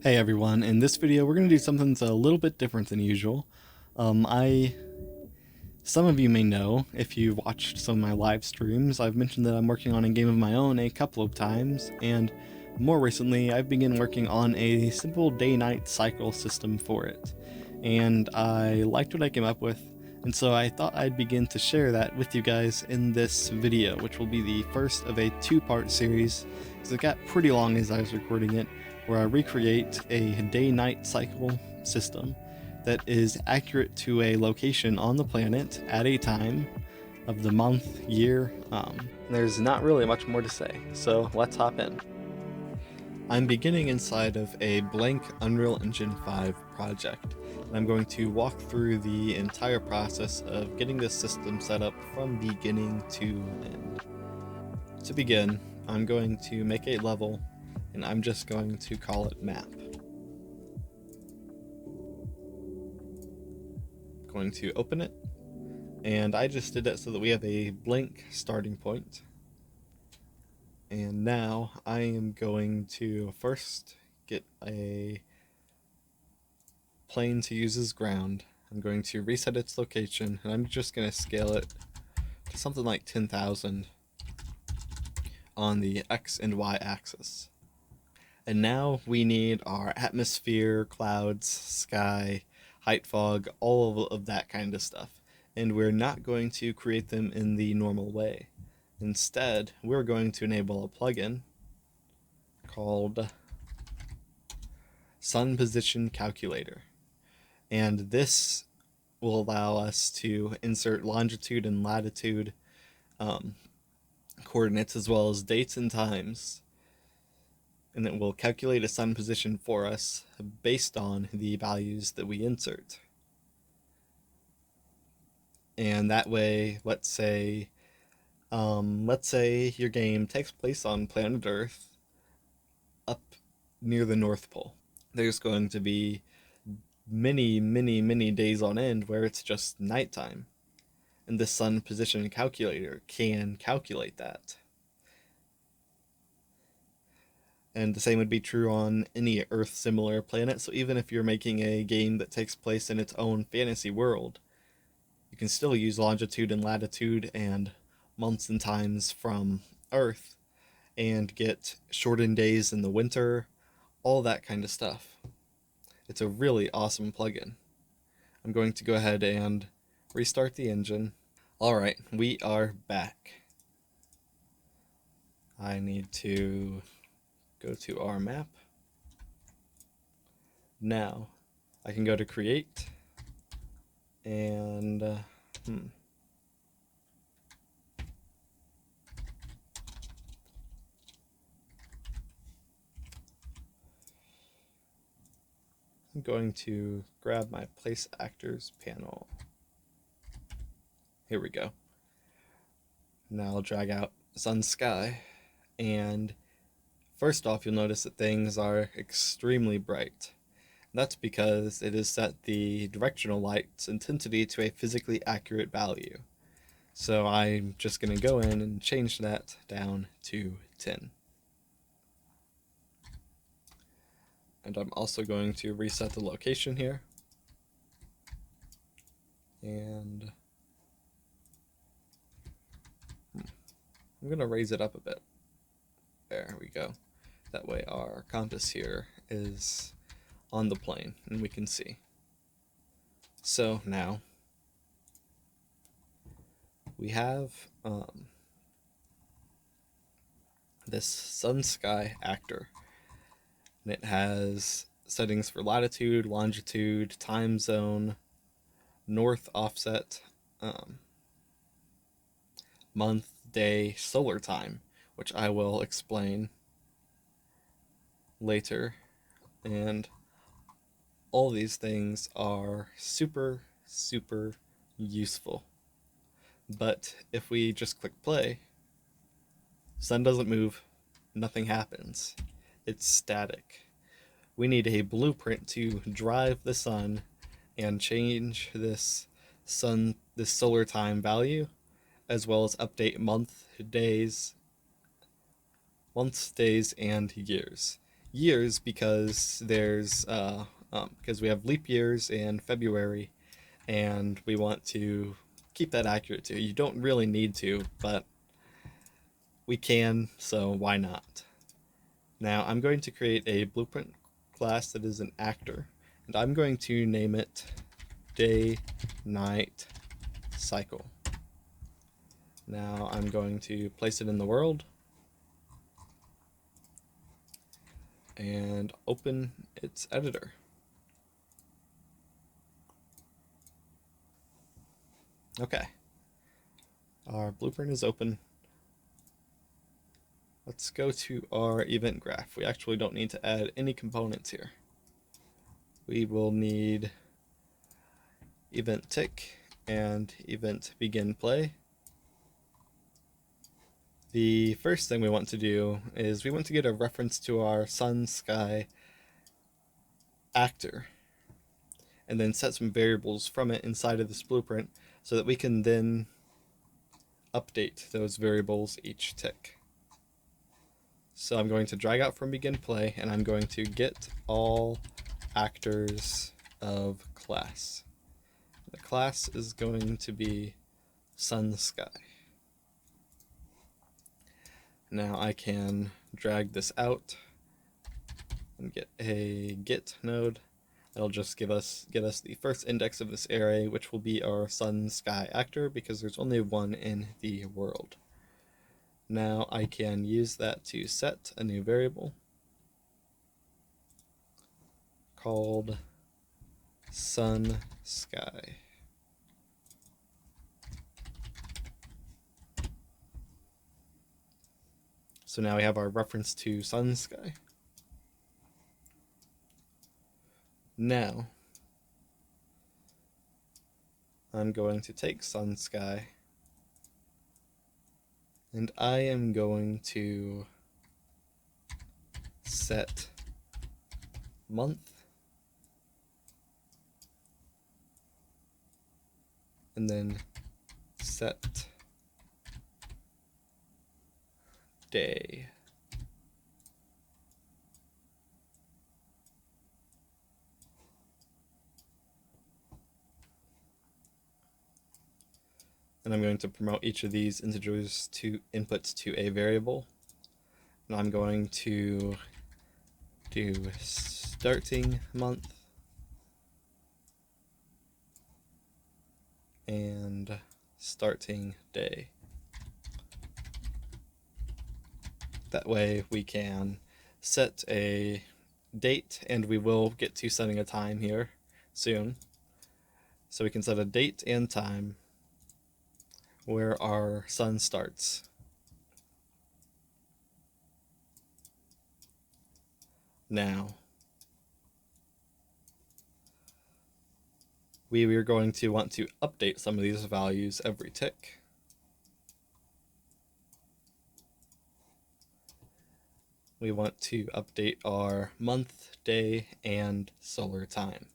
Hey everyone, in this video we're going to do something that's a little bit different than usual. Some of you may know, if you've watched some of my live streams, I've mentioned that I'm working on a game of my own a couple of times, and more recently I've begun working on a simple day-night cycle system for it. And I liked what I came up with, and so I thought I'd begin to share that with you guys in this video, which will be the first of a two-part series, because it got pretty long as I was recording it, where I recreate a day-night cycle system that is accurate to a location on the planet at a time of the month, year. There's not really much more to say, so let's hop in. I'm beginning inside of a blank Unreal Engine 5 project, and I'm going to walk through the entire process of getting this system set up from beginning to end. To begin, I'm going to make a level, and I'm just going to call it map. Going to open it, and I just did it so that we have a blank starting point. And now I am going to first get a plane to use as ground. I'm going to reset its location, and I'm just going to scale it to something like 10,000 on the X and Y axis. And now we need our atmosphere, clouds, sky, height fog, all of that kind of stuff. And we're not going to create them in the normal way. Instead, we're going to enable a plugin called Sun Position Calculator. And this will allow us to insert longitude and latitude coordinates as well as dates and times, and it will calculate a sun position for us based on the values that we insert. And that way, let's say your game takes place on planet Earth up near the North Pole. There's going to be many days on end where it's just nighttime, and the sun position calculator can calculate that. And the same would be true on any Earth-similar planet, so even if you're making a game that takes place in its own fantasy world, you can still use longitude and latitude and months and times from Earth and get shortened days in the winter, all that kind of stuff. It's a really awesome plugin. I'm going to go ahead and restart the engine. Alright, we are back. I need to go to our map. Now, I can go to create, and I'm going to grab my place actors panel. Here we go. Now I'll drag out sun sky, and first off you'll notice that things are extremely bright. That's because it has set the directional light's intensity to a physically accurate value. So I'm just going to go in and change that down to 10. And I'm also going to reset the location here. And I'm going to raise it up a bit. There we go. That way our compass here is on the plane and we can see. So now we have this sun sky actor, and it has settings for latitude, longitude, time zone, north offset, month, day, solar time, which I will explain later. And all these things are super useful. But if we just click play, sun doesn't move, nothing happens. It's static. We need a blueprint to drive the sun and change this solar time value, as well as update months, days, and years years because because we have leap years in February, and we want to keep that accurate too. You don't really need to, but we can, so why not? Now I'm going to create a blueprint class that is an actor, and I'm going to name it DayNight Cycle. Now I'm going to place it in the world and open its editor. Okay, our blueprint is open. Let's go to our event graph. We actually don't need to add any components here. We will need event tick and event begin play. The first thing we want to do is we want to get a reference to our sun sky actor, and then set some variables from it inside of this blueprint so that we can then update those variables each tick. So I'm going to drag out from begin play, and I'm going to get all actors of class. The class is going to be sun sky. Now I can drag this out and get a get node. That'll just get us the first index of this array, which will be our sun sky actor, because there's only one in the world. Now I can use that to set a new variable called sun sky. So now we have our reference to sun sky. Now I'm going to take sun sky, and I am going to set month, and then set day. And I'm going to promote each of these integers to inputs to a variable. And I'm going to do starting month and starting day. That way we can set a date, and we will get to setting a time here soon. So we can set a date and time where our sun starts. Now, we are going to want to update some of these values every tick. We want to update our month, day, and solar time.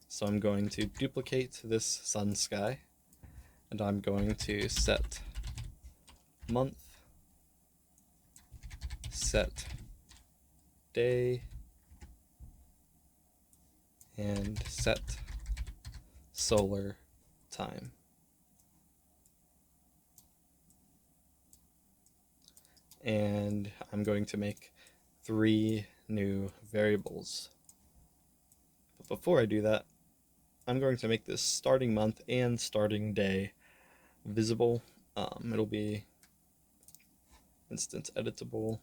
So I'm going to duplicate this sun sky, and I'm going to set month, set day, and set solar time. And I'm going to make 3 new variables. But before I do that, I'm going to make this starting month and starting day visible. It'll be instance editable,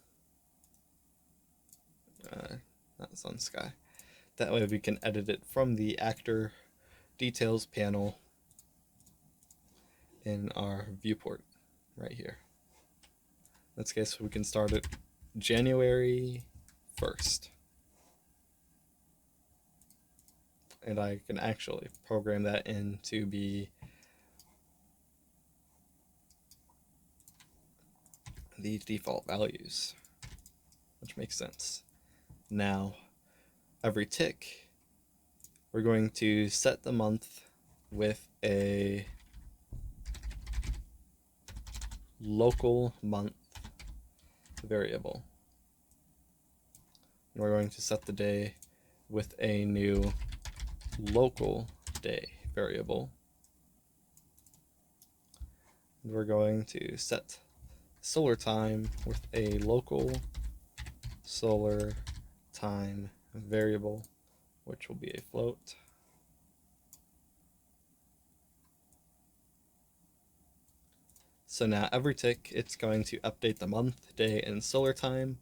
not sun sky. That way we can edit it from the actor details panel in our viewport right here. In this case, we can start it January 1st. And I can actually program that in to be the default values, which makes sense. Now, every tick, we're going to set the month with a local month variable. And we're going to set the day with a new local day variable. And we're going to set solar time with a local solar time variable, which will be a float. So now every tick, it's going to update the month, day, and solar time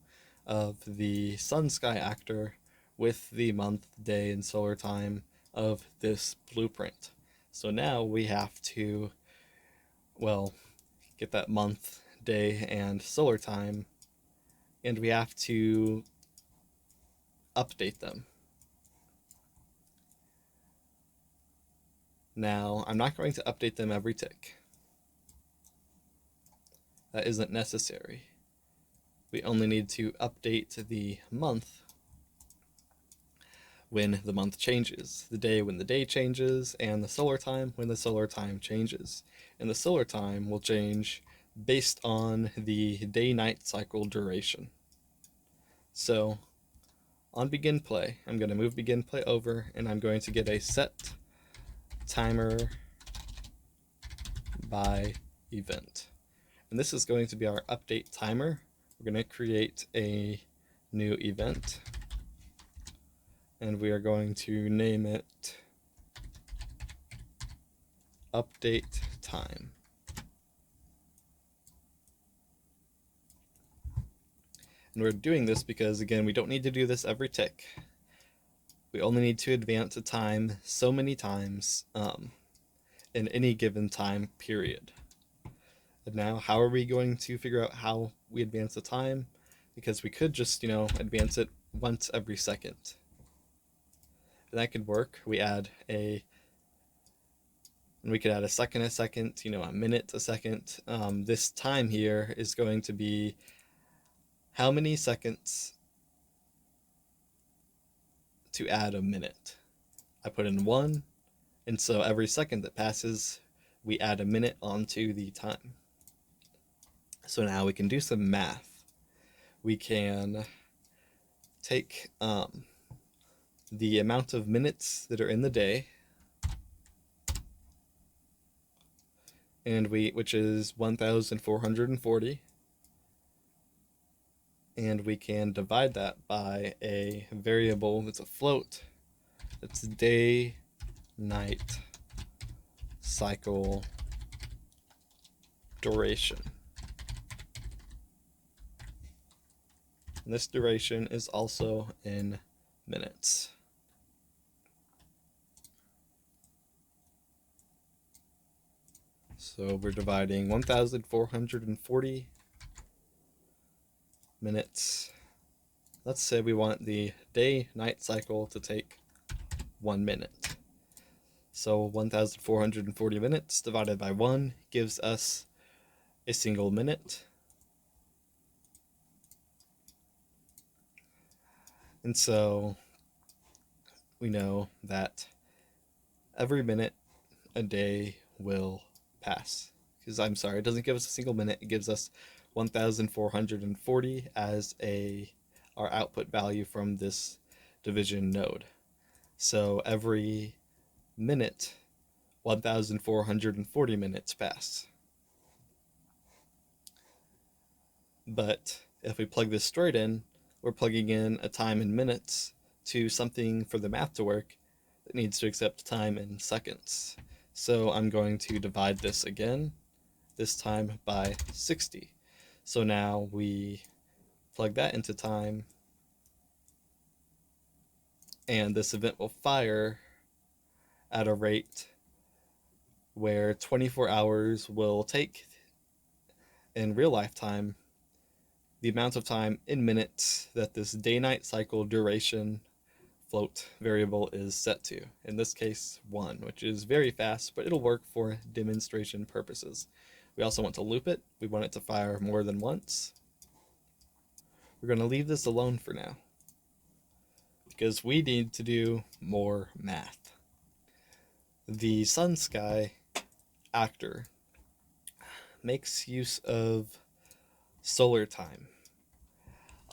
of the sun sky actor with the month, day, and solar time of this blueprint. So now we have to, well, get that month, day, and solar time, and we have to update them. Now, I'm not going to update them every tick. That isn't necessary. We only need to update the month when the month changes, the day when the day changes, and the solar time when the solar time changes. And the solar time will change based on the day-night cycle duration. So on begin play, I'm going to move begin play over, and I'm going to get a set timer by event. And this is going to be our update timer. We're going to create a new event, and we are going to name it update time. And we're doing this because, again, we don't need to do this every tick. We only need to advance a time so many times in any given time period. And now, how are we going to figure out how we advance the time? Because we could just, advance it once every second. And that could work. We could add a second a second, a minute a second. This time here is going to be how many seconds to add a minute. I put in 1, and so every second that passes, we add a minute onto the time. So now we can do some math. We can take the amount of minutes that are in the day, and which is 1,440, and we can divide that by a variable that's a float. That's day night cycle duration. And this duration is also in minutes. So we're dividing 1,440 minutes. Let's say we want the day-night cycle to take 1 minute. So 1,440 minutes divided by 1 gives us a single minute. And so we know that every minute a day will pass. Because it doesn't give us a single minute, it gives us 1,440 as our output value from this division node. So every minute, 1,440 minutes pass. But if we plug this straight in, we're plugging in a time in minutes to something for the math to work that needs to accept time in seconds. So I'm going to divide this again, this time by 60. So now we plug that into time, and this event will fire at a rate where 24 hours will take in real life time the amount of time in minutes that this day-night cycle duration float variable is set to. In this case, 1, which is very fast, but it'll work for demonstration purposes. We also want to loop it. We want it to fire more than once. We're going to leave this alone for now because we need to do more math. The sun sky actor makes use of solar time.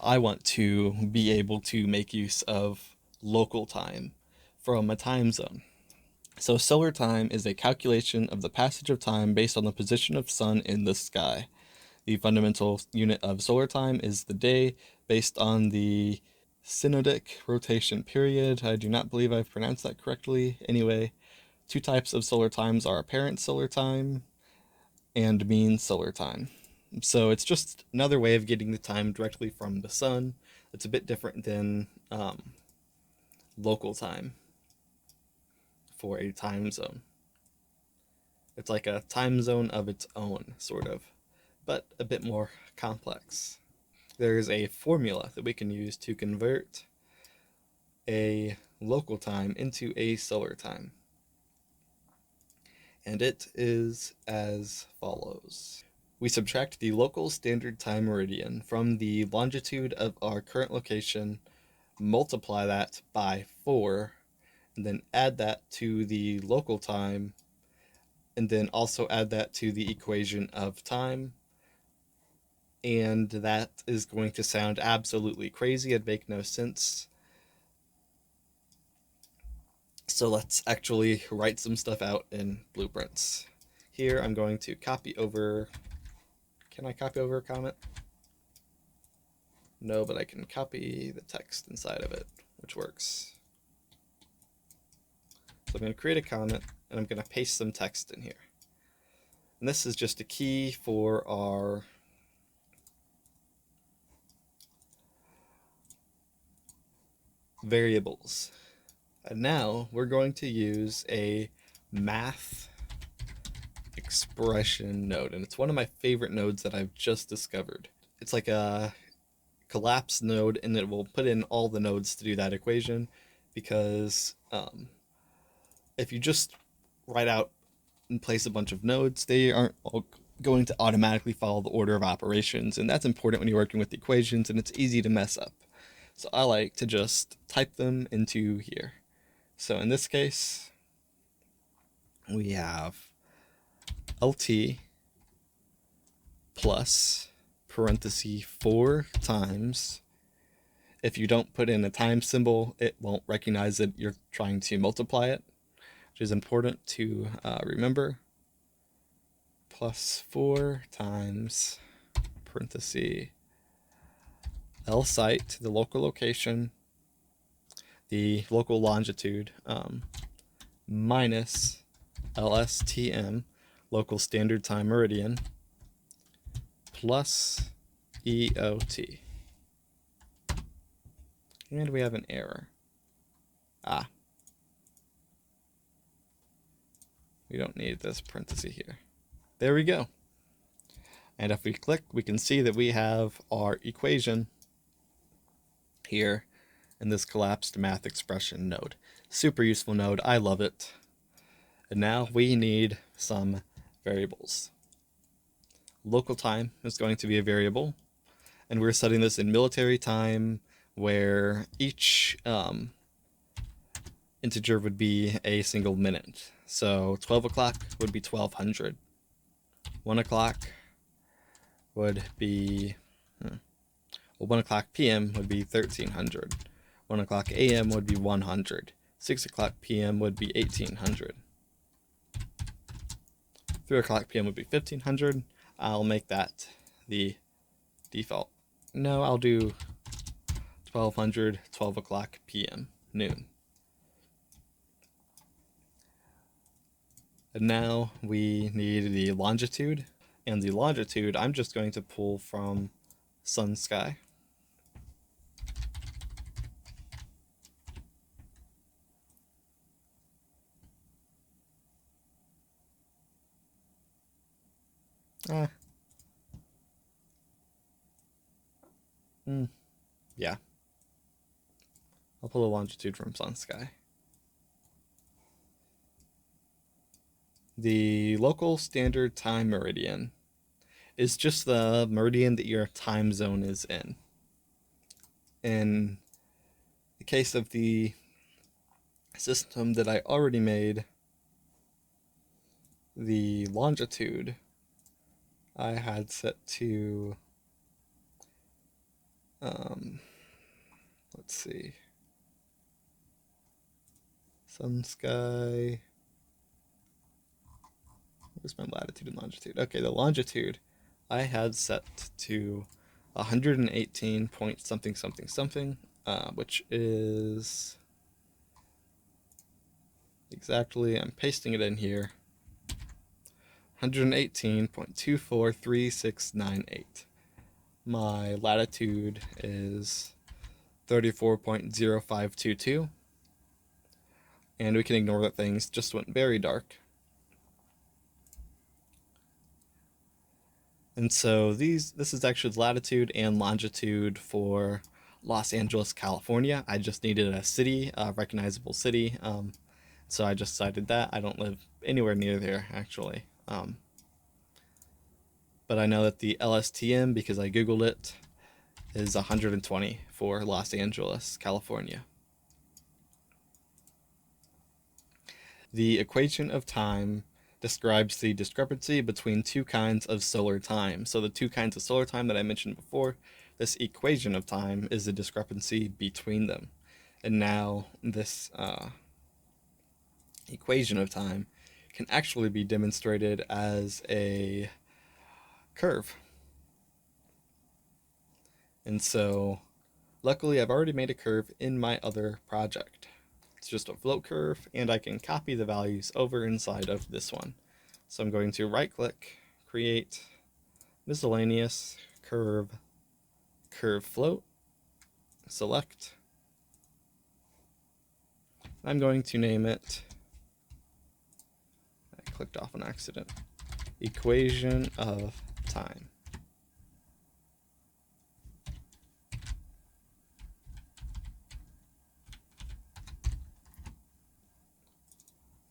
I want to be able to make use of local time from a time zone. So solar time is a calculation of the passage of time based on the position of sun in the sky. The fundamental unit of solar time is the day based on the synodic rotation period. I do not believe I've pronounced that correctly. Anyway, two types of solar times are apparent solar time and mean solar time. So it's just another way of getting the time directly from the sun. It's a bit different than local time for a time zone. It's like a time zone of its own, sort of, but a bit more complex. There's a formula that we can use to convert a local time into a solar time. And it is as follows. We subtract the local standard time meridian from the longitude of our current location, multiply that by 4, and then add that to the local time, and then also add that to the equation of time. And that is going to sound absolutely crazy and make no sense. So let's actually write some stuff out in blueprints. Here I'm going to copy over. Can I copy over a comment? No, but I can copy the text inside of it, which works. So I'm going to create a comment, and I'm going to paste some text in here. And this is just a key for our variables. And now we're going to use a math expression node, and it's one of my favorite nodes that I've just discovered. It's like a collapse node, and it will put in all the nodes to do that equation, because if you just write out and place a bunch of nodes, they aren't all going to automatically follow the order of operations, and that's important when you're working with equations, and it's easy to mess up. So I like to just type them into here. So in this case, we have LT plus parenthesis 4 times. If you don't put in a time symbol, it won't recognize that you're trying to multiply it, which is important to remember. Plus 4 times parenthesis L site, the local location, the local longitude, minus LSTM, local standard time meridian, plus EOT. And we have an error. We don't need this parenthesis here. There we go. And if we click, we can see that we have our equation here in this collapsed math expression node. Super useful node. I love it. And now we need some variables. Local time is going to be a variable, and we're setting this in military time, where each integer would be a single minute. So 12 o'clock would be 1200. 1 o'clock would be, 1 o'clock p.m. would be 1300. 1 o'clock a.m. would be 100. 6 o'clock p.m. would be 1800. 3 o'clock p.m. would be 1500. I'll make that the default. No, I'll do 1200, 12 o'clock p.m., noon. And now we need the longitude. And the longitude, I'm just going to pull from sun sky. Yeah. I'll pull the longitude from sun sky. The local standard time meridian is just the meridian that your time zone is in. In the case of the system that I already made, the longitude I had set to Let's see. Sun, sky. Where's my latitude and longitude? Okay, the longitude I had set to 118 point something something something, which is exactly, I'm pasting it in here, 118.243698. My latitude is 34.0522, and we can ignore that things just went very dark. And so this is actually latitude and longitude for Los Angeles, California. I just needed a city, a recognizable city. So I just decided that. I don't live anywhere near there, actually. But I know that the LSTM, because I Googled it, is 120 for Los Angeles, California. The equation of time describes the discrepancy between two kinds of solar time. So the two kinds of solar time that I mentioned before, this equation of time is the discrepancy between them. And now this equation of time can actually be demonstrated as a curve. And so luckily I've already made a curve in my other project. It's just a float curve, and I can copy the values over inside of this one. So I'm going to right click, create miscellaneous curve float, select. I'm going to name it, I clicked off on accident, equation of time.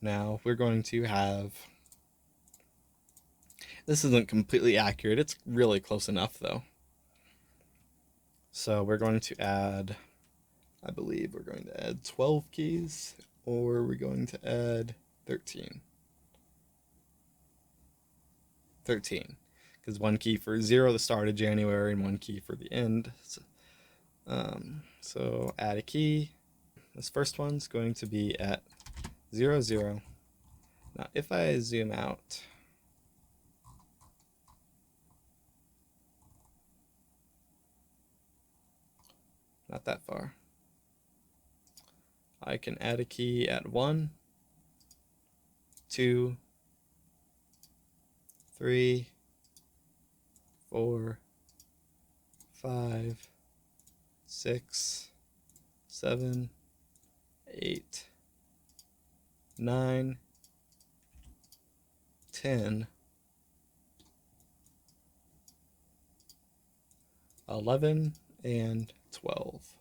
Now we're going to have, this isn't completely accurate, it's really close enough though. So we're going to add, I believe we're going to add 12 keys, or we're going to add 13. 13, because one key for 0, the start of January, and one key for the end. So add a key. This first one's going to be at 0, 0. Now if I zoom out, not that far, I can add a key at 1, 2, 3, 4, 5, 6, 7, 8, 9, 10, 11, and 12.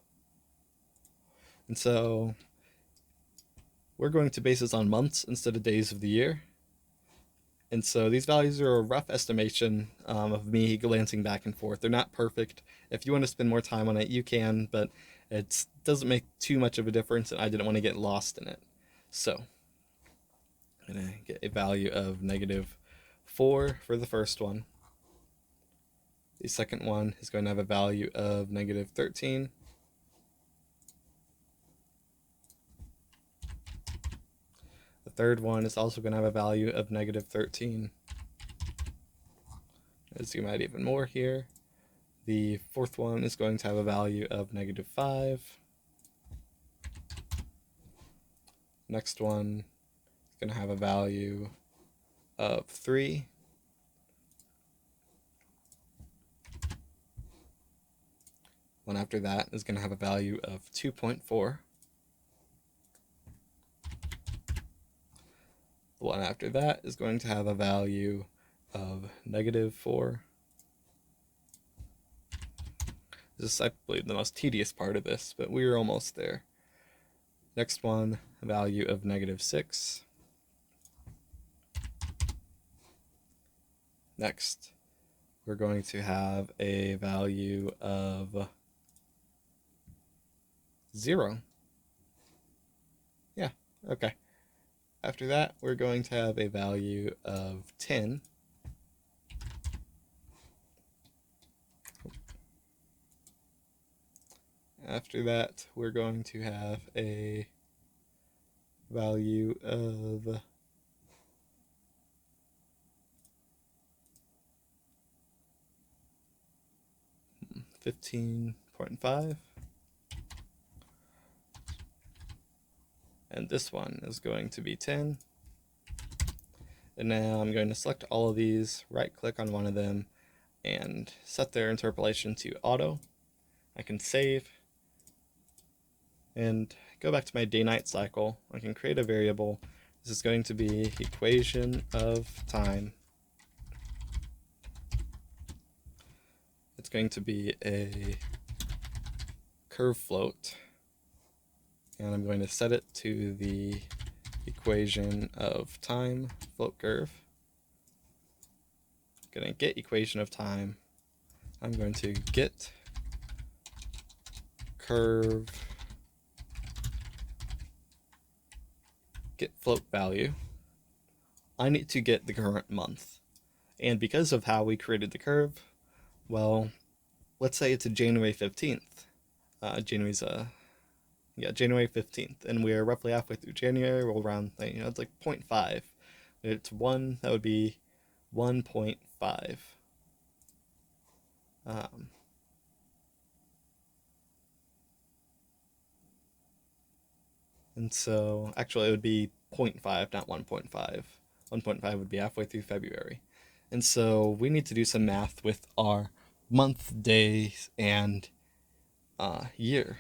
And so we're going to base this on months instead of days of the year. And so these values are a rough estimation of me glancing back and forth. They're not perfect. If you want to spend more time on it, you can, but it doesn't make too much of a difference, and I didn't want to get lost in it. So I'm going to get a value of -4 for the first one. The second one is going to have a value of -13. The third one is also going to have a value of -13. Let's zoom out even more here. The fourth one is going to have a value of -5. Next one is going to have a value of 3. One after that is going to have a value of 2.4. The one after that is going to have a value of -4. This is, I believe, the most tedious part of this, but we're almost there. Next one, a value of -6. Next, we're going to have a value of 0. Yeah, okay. After that, we're going to have a value of 10. After that, we're going to have a value of 15.5. And this one is going to be 10. And now I'm going to select all of these, right click on one of them, and set their interpolation to auto. I can save and go back to my day-night cycle. I can create a variable. This is going to be equation of time. It's going to be a curve float, and I'm going to set it to the equation of time float curve. I'm going to get equation of time. I'm going to get curve, get float value. I need to get the current month. And because of how we created the curve, well, let's say it's a January 15th. January 15th, and we're roughly halfway through January. We'll round, it's like 0.5. It's 1, that would be 1.5. And so, actually, it would be 0.5, not 1.5. 1.5 would be halfway through February. And so, we need to do some math with our month, day, and year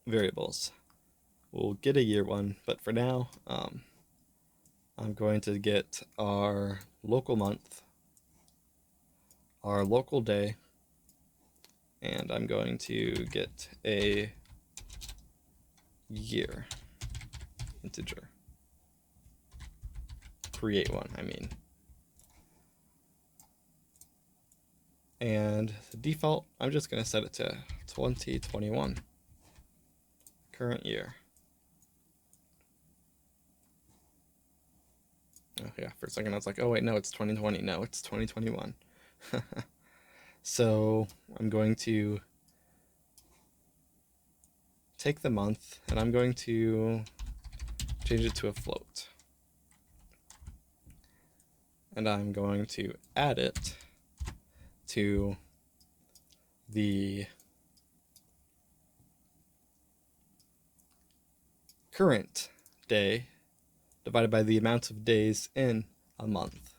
variables. We'll get a year one, but for now, I'm going to get our local month, our local day, and I'm going to get a year integer. Create one, I mean. And the default, I'm just going to set it to 2021, current year. Oh yeah, for a second I was like, oh wait, no, it's 2020. No, it's 2021. So I'm going to take the month and I'm going to change it to a float. And I'm going to add it to the current day divided by the amount of days in a month.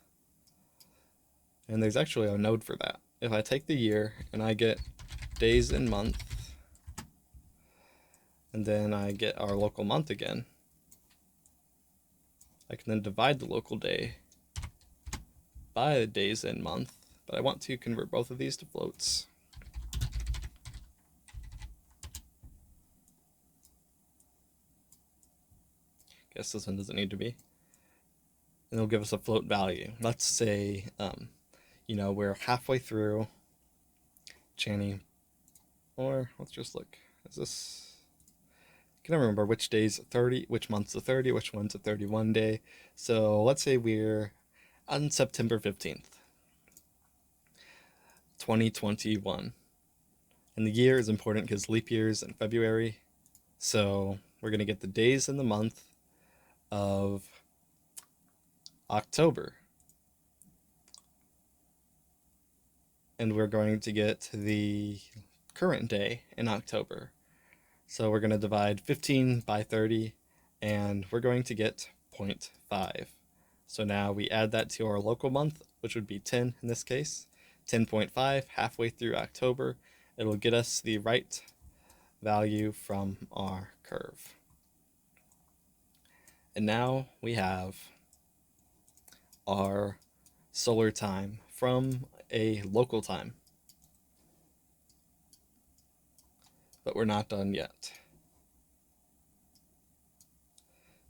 And there's actually a node for that. If I take the year and I get days in month, and then I get our local month again, I can then divide the local day by the days in month, but I want to convert both of these to floats. Guess this one doesn't need to be. And it'll give us a float value. Let's say, we're halfway through January, or let's just look. Is this? I can't remember which day's 30, which month's a 30, which one's a 31 day. So let's say we're on September 15th, 2021. And the year is important because leap year's in February. So we're going to get the days in the month of October. And we're going to get the current day in October. So we're going to divide 15 by 30, and we're going to get 0.5. So now we add that to our local month, which would be 10 in this case. 10.5, halfway through October. It'll get us the right value from our curve. And now we have our solar time from a local time. But we're not done yet.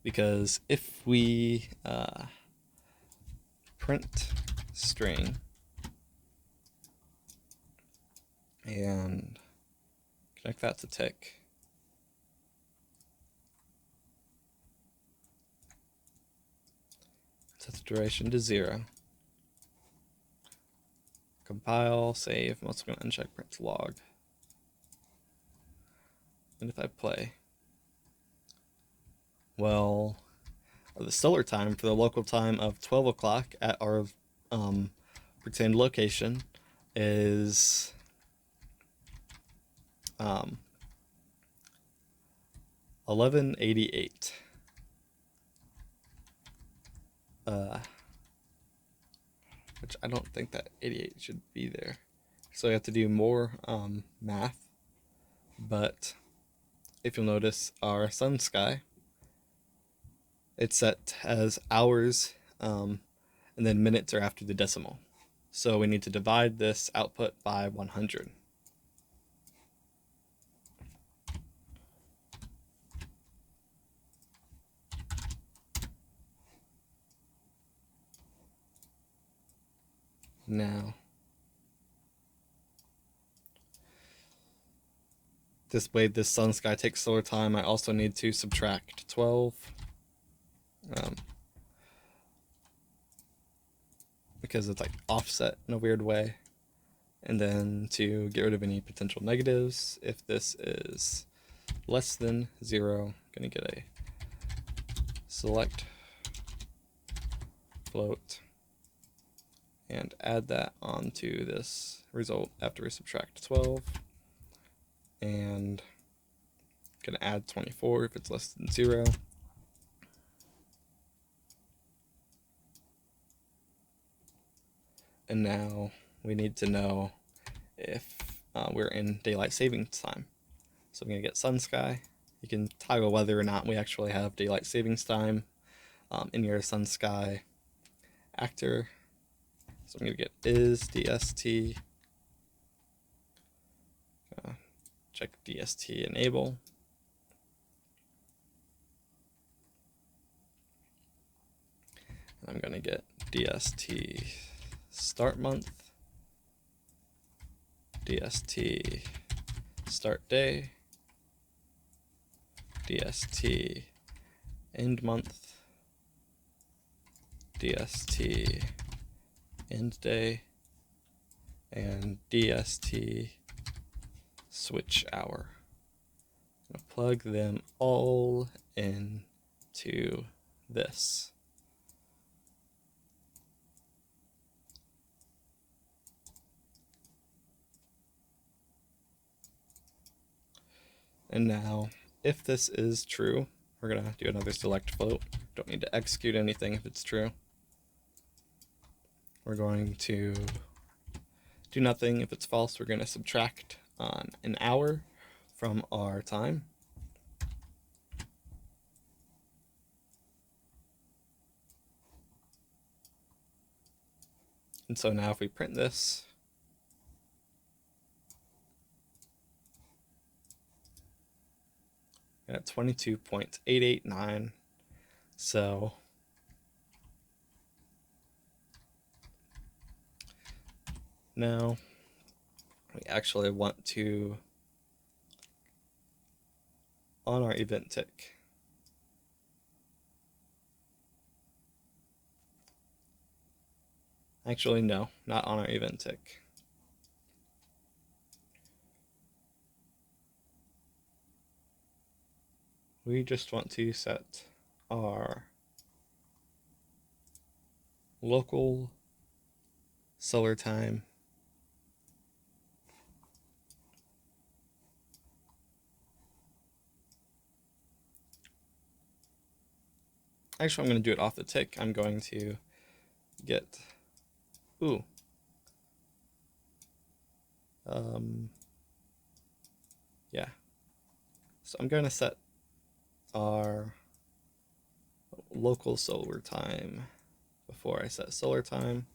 Because if we print string and connect that to tick, set the duration to 0, compile, save. I'm also going to uncheck print to log. And if I play, well, the solar time for the local time of 12 o'clock at our pretend location is 1188. Which I don't think that 88 should be there. So I have to do more math. But if you'll notice, our sun sky, it's set as hours, and then minutes are after the decimal. So we need to divide this output by 100. Now, this way this sun sky takes solar time, I also need to subtract 12. Because it's like offset in a weird way. And then to get rid of any potential negatives, if this is less than 0, I'm going to get a select float and add that onto this result after we subtract 12. And I'm going to add 24 if it's less than 0. And now we need to know if we're in daylight savings time. So I'm going to get sun sky. You can toggle whether or not we actually have daylight savings time in your sun sky actor. So I'm going to get is DST. Check DST enable. And I'm going to get DST start month, DST start day, DST end month, DST end day, and DST switch hour. I'm going to plug them all into this. And now, if this is true, we're going to do another select float. Don't need to execute anything if it's true. We're going to do nothing. If it's false, we're going to subtract an hour from our time. And so now if we print this, at 22.889. So now we actually want to, on our event tick, actually no, not on our event tick. We just want to set our local solar time Actually, I'm going to do it off the tick. I'm going to get, yeah. So I'm going to set our local solar time before I set solar time.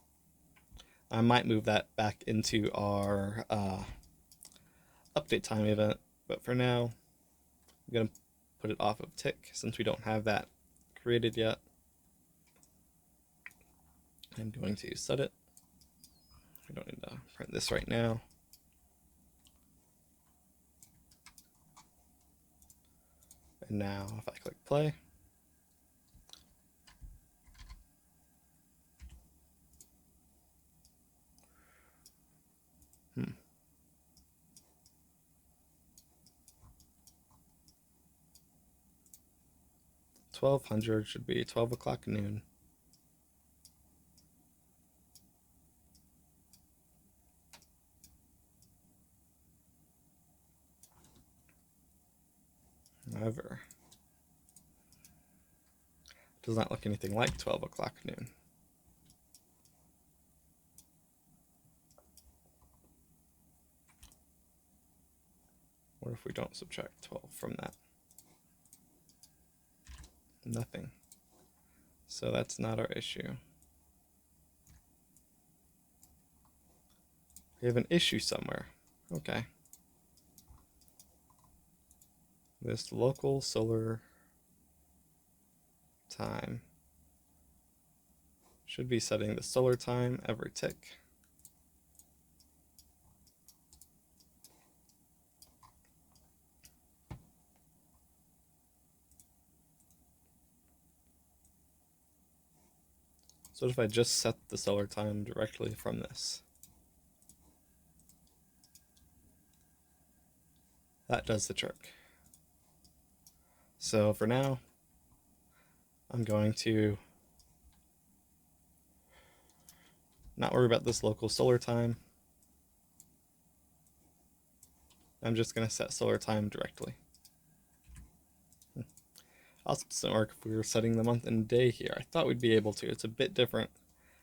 I might move that back into our update time event, but for now, I'm going to put it off of tick since we don't have that created yet. I'm going to set it. We don't need to print this right now. And now if I click play, 1200 should be 12 o'clock noon. However, it does not look anything like 12 o'clock noon. What if we don't subtract 12 from that? Nothing. So that's not our issue. We have an issue somewhere. Okay. This local solar time should be setting the solar time every tick. So if I just set the solar time directly from this? That does the trick. So for now, I'm going to not worry about this local solar time. I'm just going to set solar time directly. Also, it doesn't work if we were setting the month and day here. I thought we'd be able to. It's a bit different.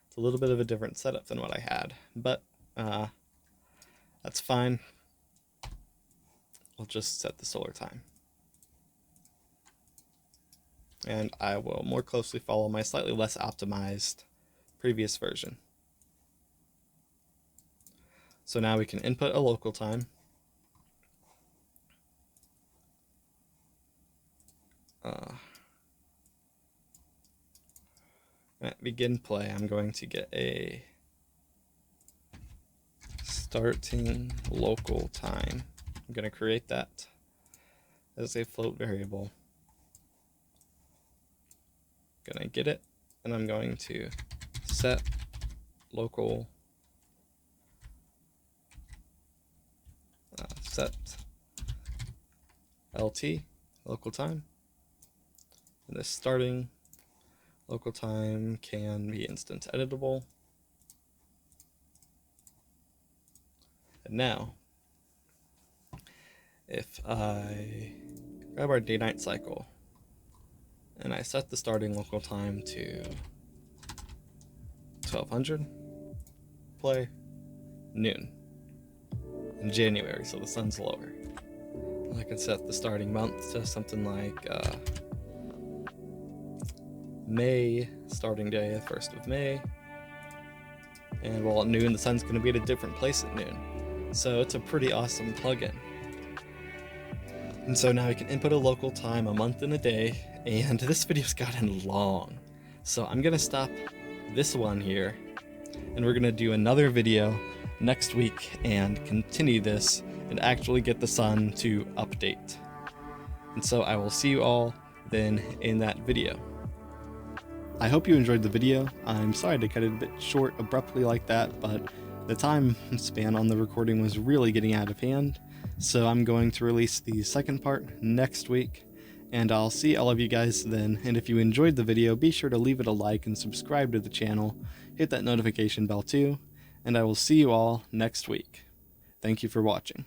It's a little bit of a different setup than what I had, but that's fine. We'll just set the solar time. And I will more closely follow my slightly less optimized previous version. So now we can input a local time. At begin play, I'm going to get a starting local time. I'm going to create that as a float variable. Going to get it, and I'm going to set local set LT local time, and this starting local time can be instance editable. And now, if I grab our DayNight Cycle and I set the starting local time to 1200, play noon in January, so the sun's lower. I can set the starting month to something like May, starting day, 1st of May. And while at noon, the sun's going to be at a different place at noon. So it's a pretty awesome plugin. And so now we can input a local time, a month and a day, and this video's gotten long. So I'm going to stop this one here, and we're going to do another video next week and continue this and actually get the sun to update. And so I will see you all then in that video. I hope you enjoyed the video. I'm sorry to cut it a bit short abruptly like that, but the time span on the recording was really getting out of hand. So I'm going to release the second part next week, and I'll see all of you guys then. And if you enjoyed the video, be sure to leave it a like and subscribe to the channel. Hit that notification bell too, and I will see you all next week. Thank you for watching.